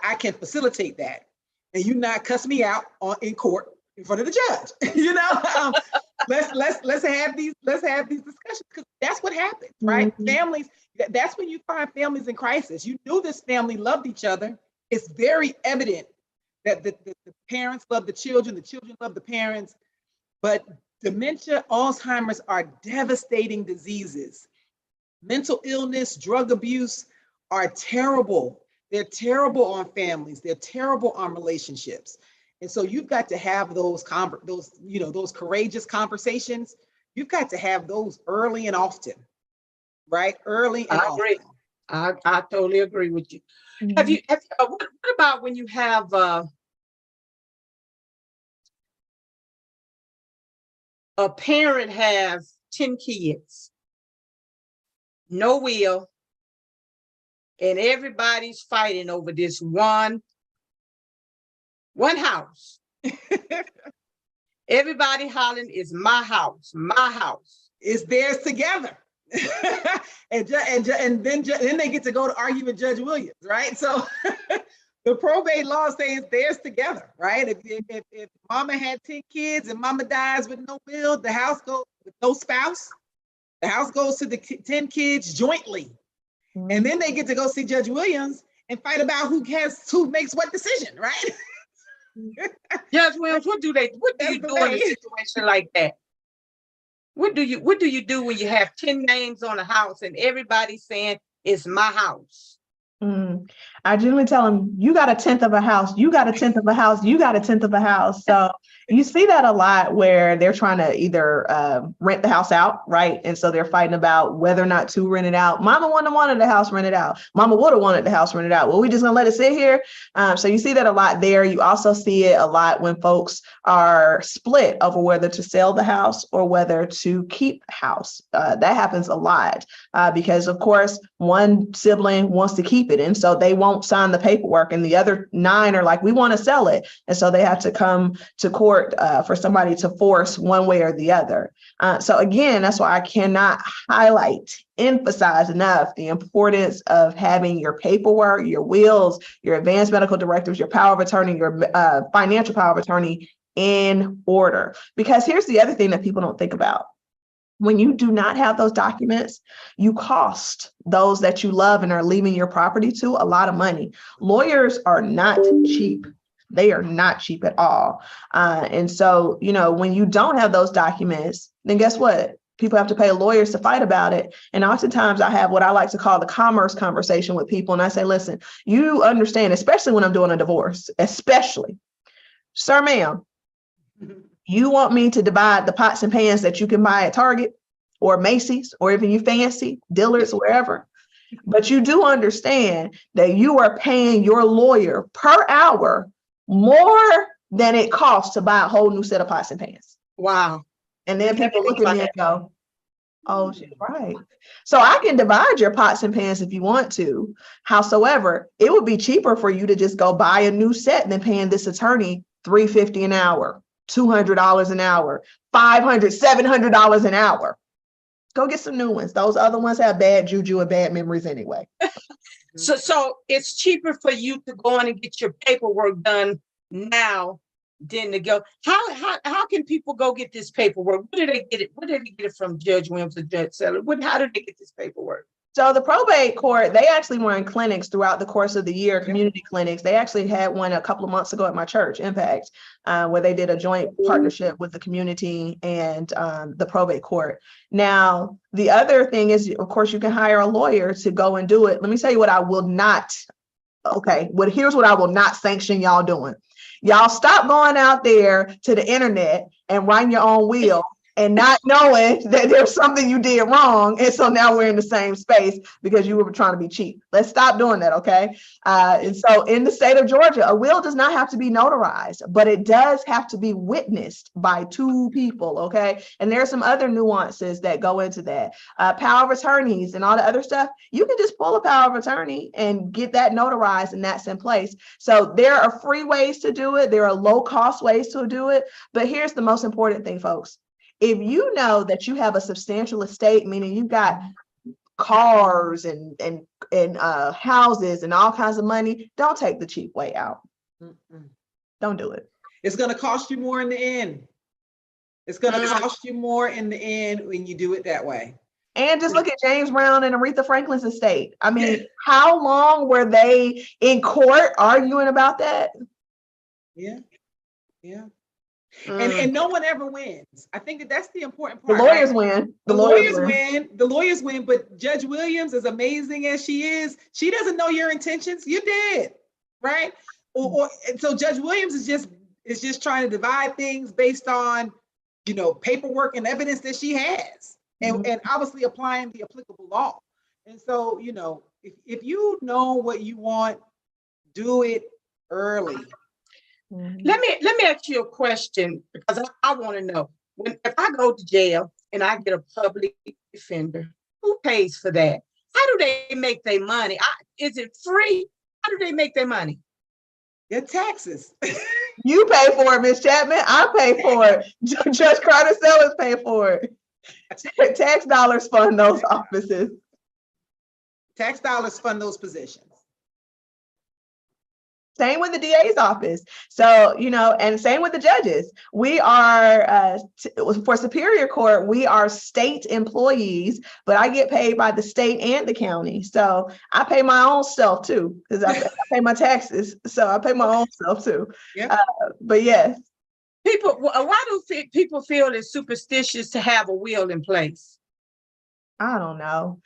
I can facilitate that, and you not cuss me out in court in front of the judge. Let's have these discussions, because that's what happens, right? Families, that's when you find families in crisis. You knew this family loved each other. It's very evident that the parents love the children love the parents, but dementia, Alzheimer's are devastating diseases. Mental illness, drug abuse are terrible. They're terrible on families. They're terrible on relationships. And so you've got to have those courageous conversations. You've got to have those early and often, right? Early and often. Agree. I totally agree with you. What about when you have a parent has 10 kids, no will, and everybody's fighting over this one house? Everybody hollering, "It's my house, my house." It's theirs together. and then they get to go to argue with Judge Williams, right? So the probate law says theirs together, right? If mama had 10 kids and mama dies with no will, the house goes with no spouse. The house goes to the 10 kids jointly. And then they get to go see Judge Williams and fight about who makes what decision, right? Judge Williams, what do you do in a situation like that? What do you do when you have 10 names on a house and everybody's saying it's my house? I generally tell them, you got a 10th of a house, you got a 10th of a house, you got a 10th of a house. So you see that a lot where they're trying to either rent the house out, right? And so they're fighting about whether or not to rent it out. Mama wanted the house rented out. Mama would have wanted the house rented out. Well, we just gonna let it sit here. So you see that a lot there. You also see it a lot when folks are split over whether to sell the house or whether to keep the house. That happens a lot because, of course, one sibling wants to keep it, and so they won't sign the paperwork, and the other 9 are like, we want to sell it, and so they have to come to court for somebody to force one way or the other. So again, that's why I cannot emphasize enough the importance of having your paperwork, your wills, your advanced medical directives, your power of attorney, your financial power of attorney in order. Because here's the other thing that people don't think about. When you do not have those documents, you cost those that you love and are leaving your property to a lot of money. Lawyers are not cheap. They are not cheap at all. And so, when you don't have those documents, then guess what? People have to pay lawyers to fight about it. And oftentimes I have what I like to call the commerce conversation with people. And I say, listen, you understand, especially when I'm doing a divorce, especially, sir, ma'am, you want me to divide the pots and pans that you can buy at Target or Macy's or even you fancy Dillard's, wherever. But you do understand that you are paying your lawyer per hour more than it costs to buy a whole new set of pots and pans. Wow. And then people look at me and go, oh, she's right. So I can divide your pots and pans if you want to. Howsoever, it would be cheaper for you to just go buy a new set than paying this attorney $350 an hour, $200 an hour, $500, $700 an hour. Go get some new ones. Those other ones have bad juju and bad memories anyway. So it's cheaper for you to go on and get your paperwork done now than to go. How can people go get this paperwork? Where do they get it? Where do they get it from, Judge Williams or Judge Seller? How do they get this paperwork? So the probate court, they actually run clinics throughout the course of the year, community clinics. They actually had one a couple of months ago at my church, Impact, where they did a joint partnership with the community and the probate court. Now, the other thing is, of course, you can hire a lawyer to go and do it. Let me tell you what I will not. Okay, here's what I will not sanction y'all doing. Y'all stop going out there to the internet and writing your own will and not knowing that there's something you did wrong. And so now we're in the same space because you were trying to be cheap. Let's stop doing that, okay? And so in the state of Georgia, a will does not have to be notarized, but it does have to be witnessed by two people, okay? And there are some other nuances that go into that. Power of attorneys and all the other stuff, you can just pull a power of attorney and get that notarized and that's in place. So there are free ways to do it. There are low cost ways to do it. But here's the most important thing, folks. If you know that you have a substantial estate, meaning you've got cars and houses and all kinds of money, don't take the cheap way out. Don't do it. It's going to cost you more in the end. It's going to cost you more in the end when you do it that way. And just look at James Brown and Aretha Franklin's estate. I mean, how long were they in court arguing about that? Yeah. And no one ever wins. I think that's the important part. The lawyers win. The lawyers win. The lawyers win. But Judge Williams, as amazing as she is, she doesn't know your intentions. You did, right? And so Judge Williams is just trying to divide things based on, paperwork and evidence that she has, and obviously applying the applicable law. And so, if you know what you want, do it early. Let me ask you a question because I want to know, if I go to jail and I get a public defender, who pays for that? How do they make their money? Is it free? How do they make their money? Your taxes. You pay for it, Ms. Chatman. I pay for it. Judge Carter Sellers pay for it. Tax dollars fund those offices. Tax dollars fund those positions. Same with the DA's office. So, and same with the judges. We are, for Superior Court, we are state employees, but I get paid by the state and the county. So I pay my own self too, because I pay my taxes. So I pay my own self too. Yep. But yes. Why do people feel it's superstitious to have a will in place? I don't know.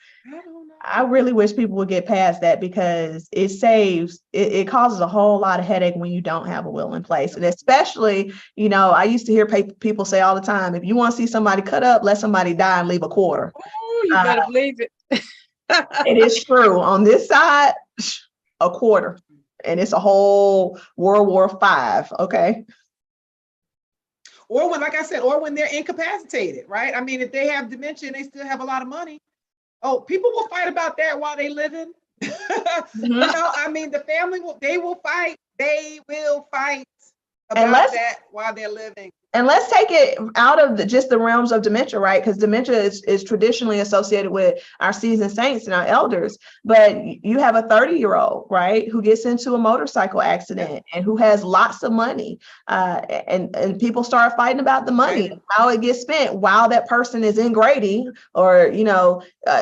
I really wish people would get past that because it causes a whole lot of headache when you don't have a will in place. And especially, I used to hear people say all the time, if you want to see somebody cut up, let somebody die and leave a quarter. Oh, you better believe it. It is true. On this side, a quarter. And it's a whole World War V. Okay. Or when they're incapacitated, right? I mean, if they have dementia and they still have a lot of money, people will fight about that while they living. I mean, the family will fight. They will fight about that while they're living. And let's take it out of just the realms of dementia, right? Because dementia is traditionally associated with our seasoned saints and our elders. But you have a 30-year-old, right, who gets into a motorcycle accident and who has lots of money. And people start fighting about the money, Right. how it gets spent while that person is in Grady or,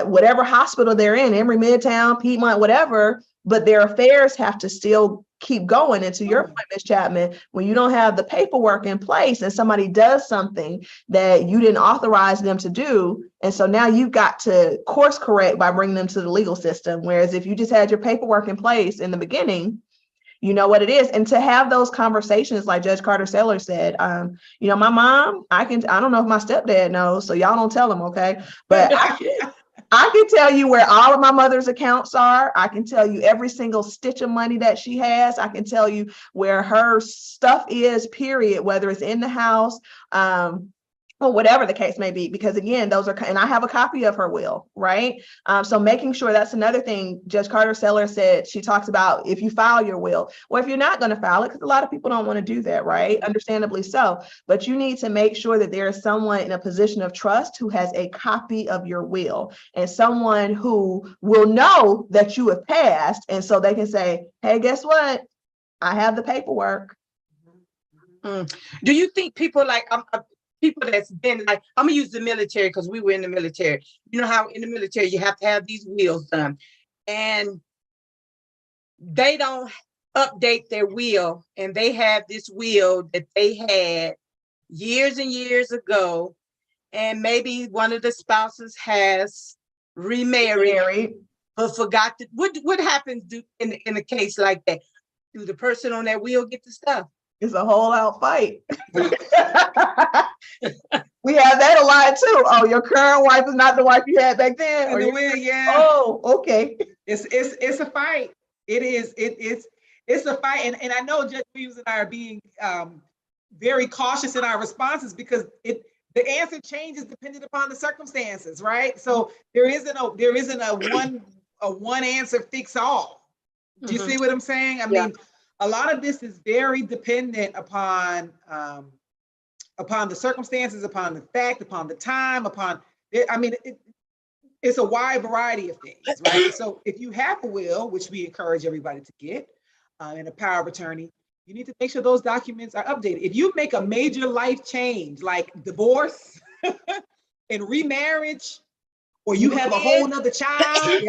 whatever hospital they're in, Emory, Midtown, Piedmont, whatever. But their affairs have to still keep going. And to your point, Ms. Chapman, when you don't have the paperwork in place and somebody does something that you didn't authorize them to do, and so now you've got to course correct by bringing them to the legal system. Whereas if you just had your paperwork in place in the beginning, you know what it is. And to have those conversations, like Judge Carter Sellers said, my mom, I don't know if my stepdad knows, so y'all don't tell him, okay? But I can tell you where all of my mother's accounts are. I can tell you every single stitch of money that she has. I can tell you where her stuff is, period, whether it's in the house, or whatever the case may be, because again, those are, and I have a copy of her will, right? So making sure, that's another thing Judge Carter Sellers said. She talks about if you file your will, or if you're not going to file it, because a lot of people don't want to do that, right? Understandably so, but you need to make sure that there is someone in a position of trust who has a copy of your will, and someone who will know that you have passed, and so they can say, hey, guess what? I have the paperwork. Do you think people like people that's been like, I'm gonna use the military because we were in the military. You know how in the military you have to have these wills done, and they don't update their will, and they have this will that they had years and years ago, and maybe one of the spouses has remarried but forgot to, what happens in a case like that? Do the person on that will get the stuff? It's a whole out fight. We have that a lot too. Oh, your current wife is not the wife you had back then. And the will, yeah. Oh, okay. It's a fight. It's a fight. And I know Judge Williams and I are being very cautious in our responses because the answer changes depending upon the circumstances, right? So there isn't a one answer fix all. Do you see what I'm saying? I mean, a lot of this is very dependent upon the circumstances, upon the fact, upon the time, it's a wide variety of things, right? So if you have a will, which we encourage everybody to get, and a power of attorney, you need to make sure those documents are updated. If you make a major life change, like divorce and remarriage, or you have a whole nother child,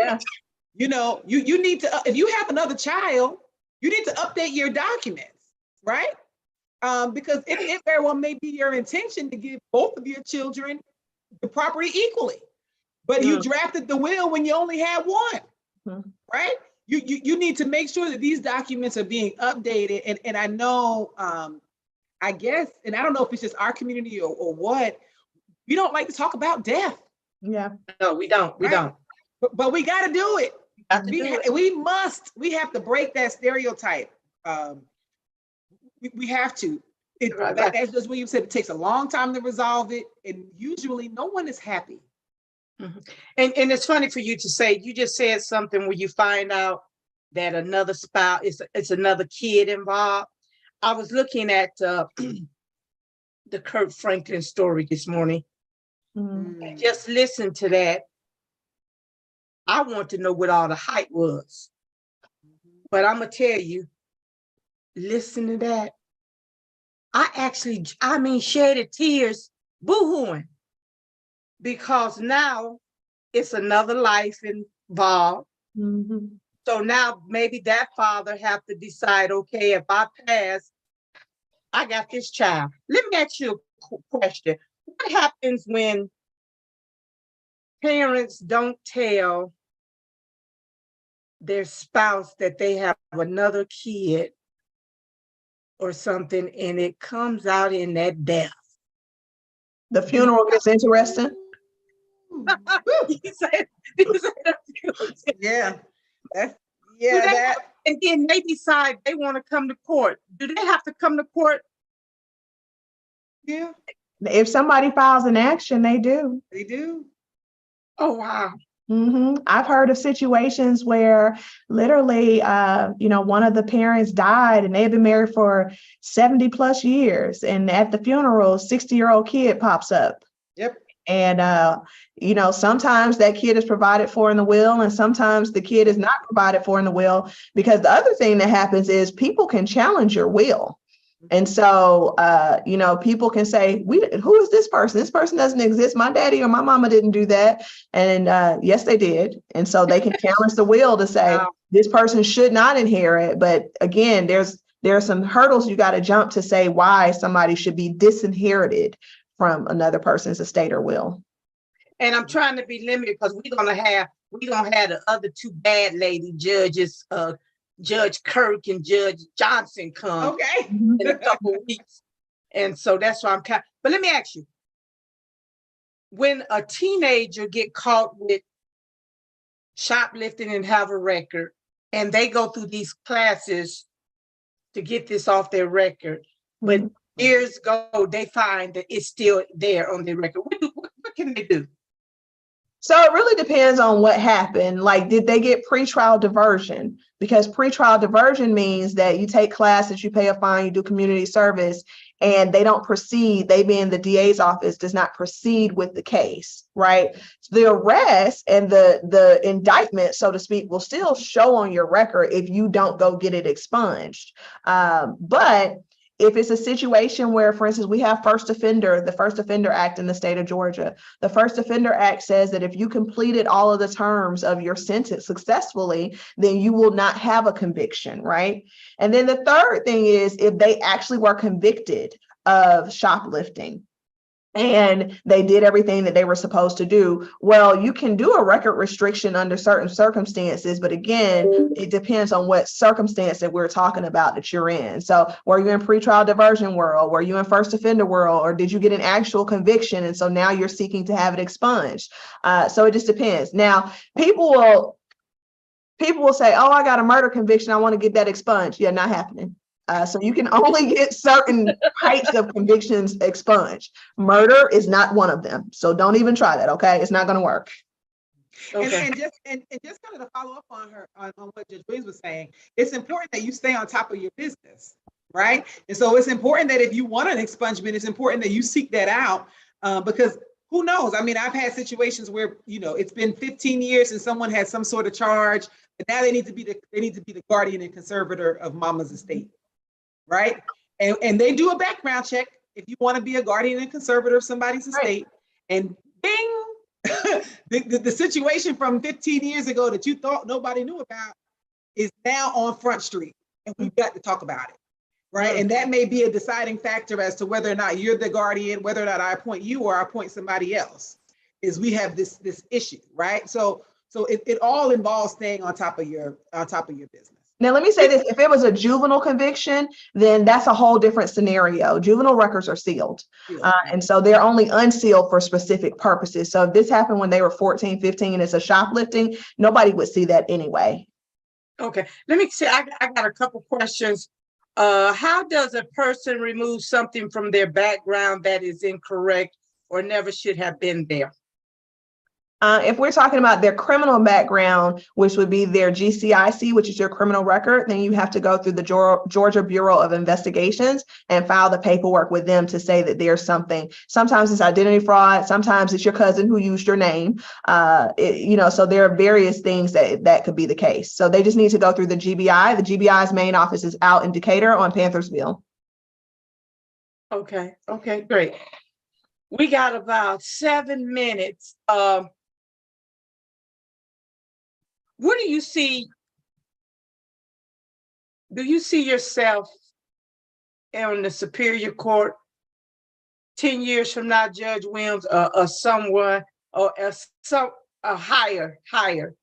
you need to, if you have another child, you need to update your documents, right? Because it very well may be your intention to give both of your children the property equally, but you drafted the will when you only had one, right? You need to make sure that these documents are being updated. And I know, I guess, and I don't know if it's just our community or what, we don't like to talk about death. Yeah. No, we don't. We don't. But we got to do it. We have to break that stereotype. We have to. As Judge Williams said, it takes a long time to resolve it, and usually no one is happy. And it's funny for you to say, you just said something where you find out that another spouse, it's another kid involved. I was looking at the Kurt Franklin story this morning. And just listen to that. I want to know what all the hype was. But I'm going to tell you, listen to that. I shedded tears, boo-hooing, because now it's another life involved. So now maybe that father have to decide, okay, if I pass, I got this child. Let me ask you a question. What happens when parents don't tell their spouse that they have another kid or something, and it comes out in that death? The funeral gets interesting. And then they decide they want to come to court. Do they have to come to court? Yeah. If somebody files an action, they do. They do. Oh, wow. I've heard of situations where literally, one of the parents died and they've been married for 70 plus years. And at the funeral, 60-year-old kid pops up. Yep. And, sometimes that kid is provided for in the will, and sometimes the kid is not provided for in the will, because the other thing that happens is people can challenge your will. And so, people can say, who is this person? This person doesn't exist. My daddy or my mama didn't do that. And yes, they did. And so they can challenge the will to say, wow, this person should not inherit. But again, there are some hurdles you got to jump to say why somebody should be disinherited from another person's estate or will. And I'm trying to be limited because we're gonna have the other two bad lady judges, Judge Kirk and Judge Johnson, come in a couple of weeks. And so that's why but let me ask you, when a teenager get caught with shoplifting and have a record, and they go through these classes to get this off their record, but years ago they find that it's still there on their record, what can they do? So it really depends on what happened. Like, did they get pretrial diversion? Because pretrial diversion means that you take classes, you pay a fine, you do community service, and they don't proceed. They, being the DA's office, does not proceed with the case, right? So the arrest and the indictment, so to speak, will still show on your record if you don't go get it expunged. But if it's a situation where, for instance, we have the First Offender Act in the state of Georgia. The First Offender Act says that if you completed all of the terms of your sentence successfully, then you will not have a conviction, right? And then the third thing is if they actually were convicted of shoplifting and they did everything that they were supposed to do, well, you can do a record restriction under certain circumstances, but again, it depends on what circumstance that we're talking about that you're in. So were you in pretrial diversion world? Were you in first offender world? Or did you get an actual conviction? And so now you're seeking to have it expunged. So it just depends. Now, people will say, oh, I got a murder conviction, I want to get that expunged. Yeah, not happening. So you can only get certain types of convictions expunged. Murder is not one of them. So don't even try that, okay? It's not going to work. Okay. And just kind of to follow up on what Judge Williams was saying, it's important that you stay on top of your business, right? And so it's important that if you want an expungement, it's important that you seek that out, because who knows? I mean, I've had situations where, it's been 15 years and someone has some sort of charge, but now they need to be the guardian and conservator of mama's estate. Right. And they do a background check if you want to be a guardian and conservator of somebody's estate. Right. And bing, the situation from 15 years ago that you thought nobody knew about is now on Front Street. And we've got to talk about it. Right. Mm-hmm. And that may be a deciding factor as to whether or not you're the guardian, whether or not I appoint you or I appoint somebody else, is we have this issue. Right. So it all involves staying on top of your business. Now, let me say this. If it was a juvenile conviction, then that's a whole different scenario. Juvenile records are sealed. And so they're only unsealed for specific purposes. So if this happened when they were 14, 15, and it's a shoplifting, nobody would see that anyway. Okay. Let me see. I got a couple questions. How does a person remove something from their background that is incorrect or never should have been there? If we're talking about their criminal background, which would be their GCIC, which is your criminal record, then you have to go through the Georgia Bureau of Investigations and file the paperwork with them to say that there's something. Sometimes it's identity fraud. Sometimes it's your cousin who used your name. So there are various things that could be the case. So they just need to go through the GBI. The GBI's main office is out in Decatur on Panthersville. Okay, great. We got about 7 minutes. What do you see? Do you see yourself in the Superior Court 10 years from now, Judge Williams, or someone, or a higher?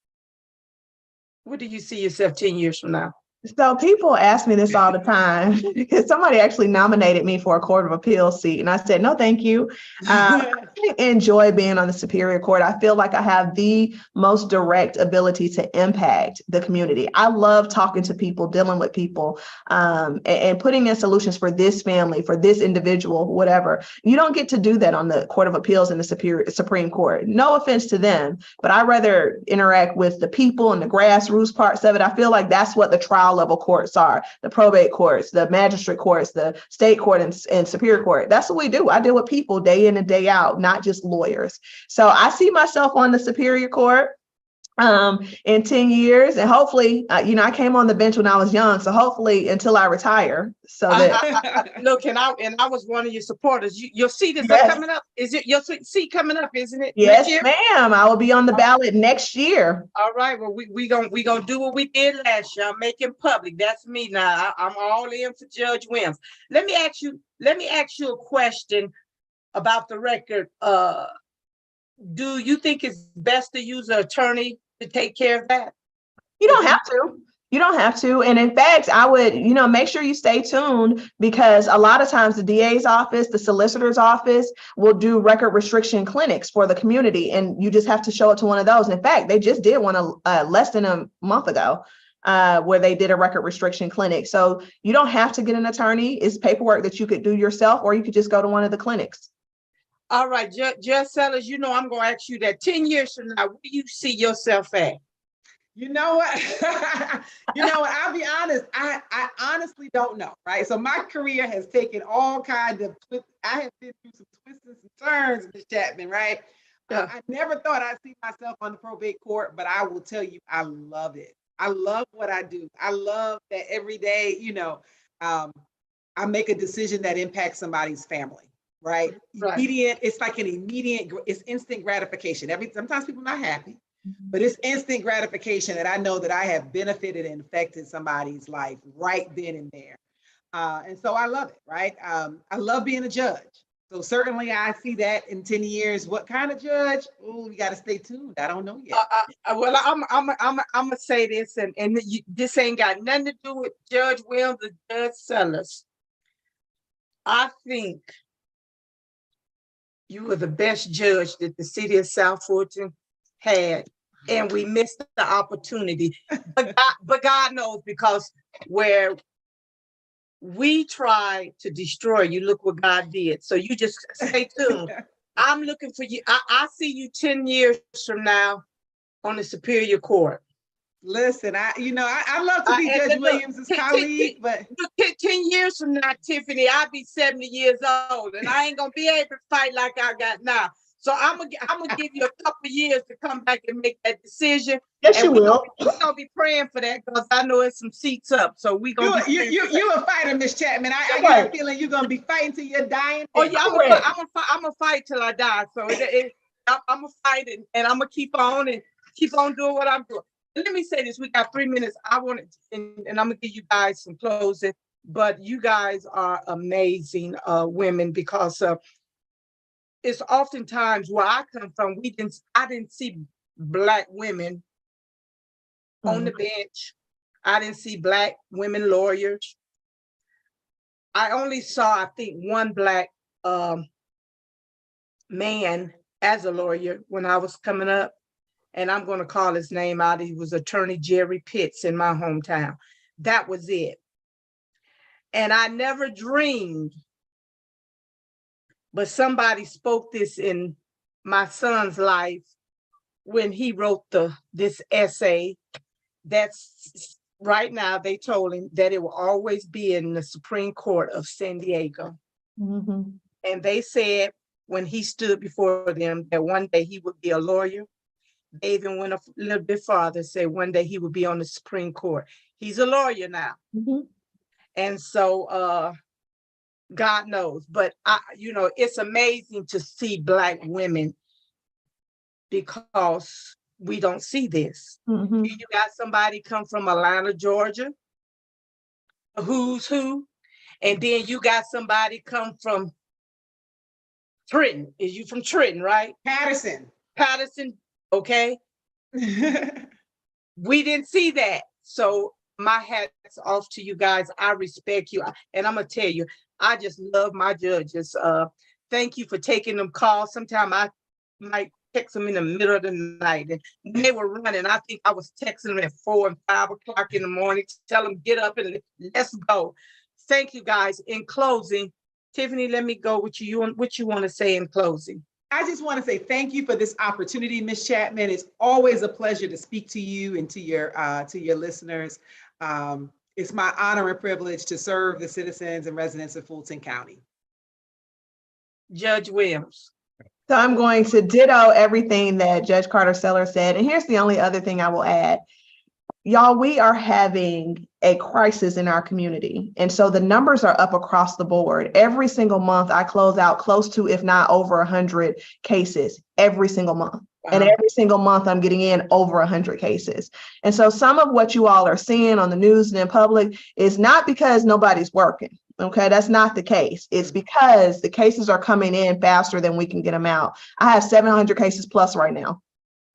What do you see yourself 10 years from now? So people ask me this all the time because somebody actually nominated me for a Court of Appeal seat. And I said, no, thank you. I enjoy being on the Superior Court. I feel like I have the most direct ability to impact the community. I love talking to people, dealing with people, and putting in solutions for this family, for this individual, whatever. You don't get to do that on the Court of Appeals and the Supreme Court. No offense to them, but I rather interact with the people and the grassroots parts of it. I feel like that's what the trial level courts are, the probate courts, the magistrate courts, the state court and superior court. That's what we do. I deal with people day in and day out, not just lawyers. So I see myself on the Superior Court in 10 years, and hopefully, I came on the bench when I was young, so hopefully until I retire. So that look, and I was one of your supporters. Your seat is Yes. coming up. Is it your seat coming up? Isn't it? Yes, ma'am. I will be on the ballot next year. All right. Well, we gonna do what we did last year. I'm making public. That's me now. I'm all in for Judge Williams. Let me ask you a question about the record. Do you think it's best to use an attorney to take care of that? You don't have to. You don't have to. And in fact, I would, make sure you stay tuned, because a lot of times the DA's office, the solicitor's office will do record restriction clinics for the community. And you just have to show up to one of those. In fact, they just did one less than a month ago where they did a record restriction clinic. So you don't have to get an attorney. It's paperwork that you could do yourself, or you could just go to one of the clinics. All right, Judge Sellers, I'm going to ask you that 10 years from now, where do you see yourself at? You know what? I'll be honest. I honestly don't know, right? So my career has taken all kinds of twists. I have been through some twists and some turns, Ms. Chatman, right? Yeah. I never thought I'd see myself on the probate court, but I will tell you, I love it. I love what I do. I love that every day, I make a decision that impacts somebody's family. Right. Immediate. It's like it's instant gratification. Sometimes people are not happy, but it's instant gratification that I know that I have benefited and affected somebody's life right then and there. And so I love it. Right. I love being a judge. So certainly I see that in 10 years. What kind of judge? Oh, we got to stay tuned. I don't know yet. Well, I'm gonna say this, and this ain't got nothing to do with Judge Williams or Judge Sellers. I think you were the best judge that the city of South Fulton had, and we missed the opportunity. But God knows, because where we tried to destroy you, look what God did. So you just stay tuned. I'm looking for you. I see you 10 years from now on the Superior Court. Listen, I love to be Judge Williams' colleague, but 10 years from now, Tiffany, I'll be 70 years old, and I ain't gonna be able to fight like I got now. So I'm gonna give you a couple of years to come back and make that decision. Yes, you will. We're gonna be praying for that, because I know it's some seats up. So we gonna you a fighter, Miss Chatman. I got a feeling you're gonna be fighting till you're dying. Oh yeah, I'm gonna fight till I die. So I'm gonna fight it, and I'm gonna keep on doing what I'm doing. Let me say this: we got 3 minutes. I wanted, and I'm gonna give you guys some closing. But you guys are amazing women, because it's oftentimes where I come from. I didn't see Black women on the bench. I didn't see Black women lawyers. I only saw, I think, one Black man as a lawyer when I was coming up. And I'm going to call his name out. He was Attorney Jerry Pitts in my hometown. That was it. And I never dreamed, but somebody spoke this in my son's life when he wrote this essay. That's right now, they told him that it will always be in the Supreme Court of San Diego. Mm-hmm. And they said when he stood before them that one day he would be a lawyer. They even went a little bit farther, said one day he would be on the Supreme Court. He's a lawyer now. Mm-hmm. And so God knows, but it's amazing to see Black women, because we don't see this. Mm-hmm. You got somebody come from Atlanta, Georgia, a who's who, and then you got somebody come from Trenton. Is you from Trenton, right? Patterson. Okay. We didn't see that. So my hat's off to you guys. I respect you. And I'm gonna tell you, I just love my judges. Thank you for taking them calls. Sometimes I might text them in the middle of the night. And when they were running, I think I was texting them at 4 and 5 o'clock in the morning to tell them get up and let's go. Thank you guys. In closing, Tiffany, let me go with you. What you want to say in closing? I just want to say thank you for this opportunity, Ms. Chatman. It's always a pleasure to speak to you and to your listeners. It's my honor and privilege to serve the citizens and residents of Fulton County. Judge Williams. So I'm going to ditto everything that Judge Carter Sellers said. And here's the only other thing I will add. Y'all, we are having a crisis in our community. And so the numbers are up across the board. Every single month, I close out close to, if not over 100 cases every single month. Wow. And every single month, I'm getting in over 100 cases. And so some of what you all are seeing on the news and in public is not because nobody's working. Okay, that's not the case. It's because the cases are coming in faster than we can get them out. I have 700 cases plus right now.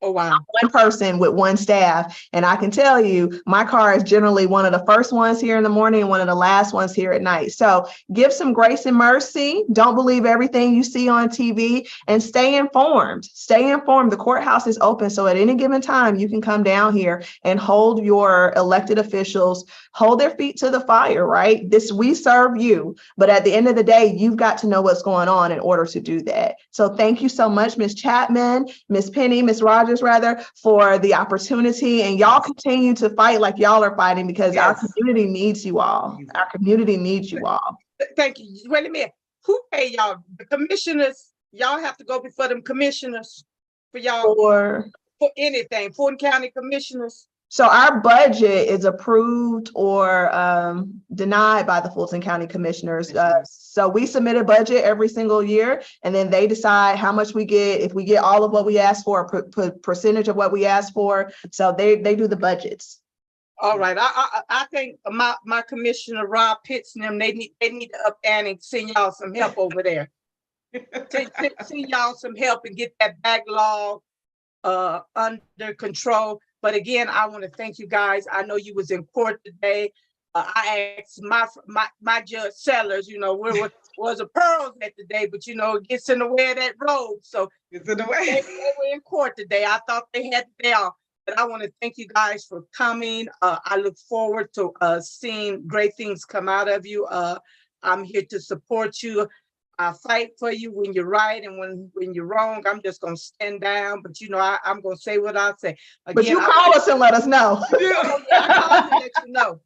Oh, wow. I'm one person with one staff. And I can tell you, my car is generally one of the first ones here in the morning and one of the last ones here at night. So give some grace and mercy. Don't believe everything you see on TV and stay informed. Stay informed. The courthouse is open. So at any given time, you can come down here and hold your elected officials, hold their feet to the fire, right? We serve you. But at the end of the day, you've got to know what's going on in order to do that. So thank you so much, Ms. Chatman, Ms. Penny, Ms. Rogers, for the opportunity, and y'all continue to fight like y'all are fighting because our community needs you all. Our community needs you all. Thank you. Wait a minute. Who pay y'all? The commissioners? Y'all have to go before them commissioners for y'all for anything. Fulton County commissioners. So our budget is approved or denied by the Fulton County commissioners. So we submit a budget every single year, and then they decide how much we get, if we get all of what we ask for, percentage of what we ask for. So they do the budgets. All right. I think my commissioner Rob Pitts and them, they need to up and send y'all some help over there. Send y'all some help and get that backlog under control. But again, I want to thank you guys. I know you was in court today. I asked my Judge Sellers, where was the pearls at today, but it gets in the way of that road. So it's in the way. They were in court today. I thought they had the day off. But I want to thank you guys for coming. I look forward to seeing great things come out of you. I'm here to support you. I fight for you when you're right, and when you're wrong, I'm just gonna stand down. But I'm gonna say what I say. Again, but you call us and let us know. I call and let you know.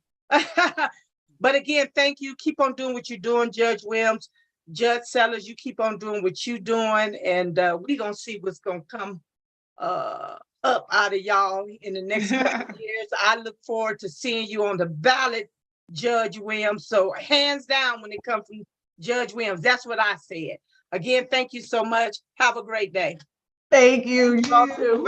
But again, thank you. Keep on doing what you're doing, Judge Williams, Judge Sellers. You keep on doing what you're doing, and we're gonna see what's gonna come up out of y'all in the next couple of years. I look forward to seeing you on the ballot, Judge Williams. So hands down when it comes from Judge Williams. That's what I said. Again, thank you so much. Have a great day. Thank you. You all too.